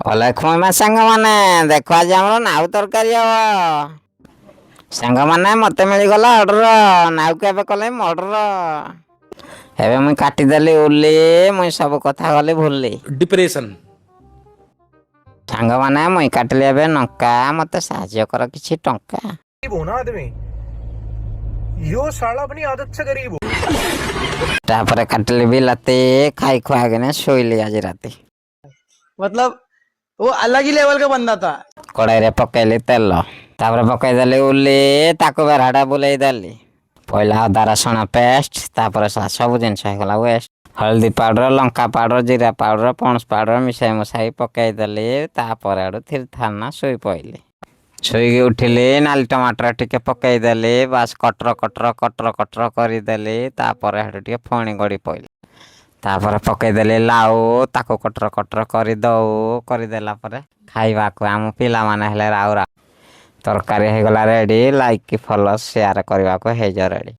ଅଲେଖମା ସାଙ୍ଗମାନେ ଦେଖ ଆଜି ଆମର ନାଉ ତରକାରୀ ହବ। ସାଙ୍ଗମାନେ ମତେ ମିଳିଗଲା ଅର୍ଡର, ନାଉକୁ ଏବେ କଲେ ମର୍ଡର। ଏବେ ମୁଇଁ କାଟିଦେଲି ଉଲି, ମୁଇଁ ସବୁ କଥା ଗଲି ଭୁଲି। डिप्रेशन। ସାଙ୍ଗମାନେ ମୁଇଁ କାଟିଲି ଏବେ ନଙ୍କା, ମତେ ସାହାଯ୍ୟ କର କିଛି ଟଙ୍କା। हो ना आदमी, यो साला अपनी आदत से गरीब हो। ତାପରେ କାଟିଲି ବିଲାତି, ଖାଇ ଖୁଆକିନି ଶୋଇଲି ଆଜି ରାତି। मतलब वो अलग ही लेवल का बंदा था। କଡ଼େଇରେ ପକେଇଲି ତେଲ, ତାପରେ ପକେଇଦେଲି ଉଲି, ତାକୁ ବେଢାଟା ବୁଲେଇ ଦେଲି। ପଇଲା ଅଦା ରସୁଣ ପେଷ୍ଟ, ତାପରେ ସବୁ ଜିନିଷ ହେଇଗଲା ୱେଷ୍ଟ। ହଳଦୀ ପାଉଡର, ଲଙ୍କା ପାଉଡର, ଜିରା ପାଉଡର, ପଣସ ପାଉଡର ମିଶାଇ ମୁଶାଇ ପକେଇଦେଲି। ତାପରେ ଆଡୁ ଥିରଥାନା ଶୋଇ ପଇଲି। ଶୋଇକି ଉଠିଲି, ନାଲି ଟମାଟର ଟିକେ ପକେଇଦେଲି, ବାସ୍ କଟର କଟର କଟର କଟର କରିଦେଲି। ତାପରେ ହେଠୁ ଟିକେ ଫଣି ଗଡ଼ି ପଇଲି। ତାପରେ ପକେଇଦେଲି ଲାଉ, ତାକୁ କଟର କଟର କରି ଦଉ କରିଦେଲା ପରେ ଖାଇବାକୁ ଆମ ପିଲାମାନେ ହେଲେ ରାଉ ରାଉ। ତରକାରୀ ହେଇଗଲା ରେଡି। ଲାଇକ୍ କି ଫଲୋ ସେୟାର କରିବାକୁ ହେଇଯାଉ ରେଡି।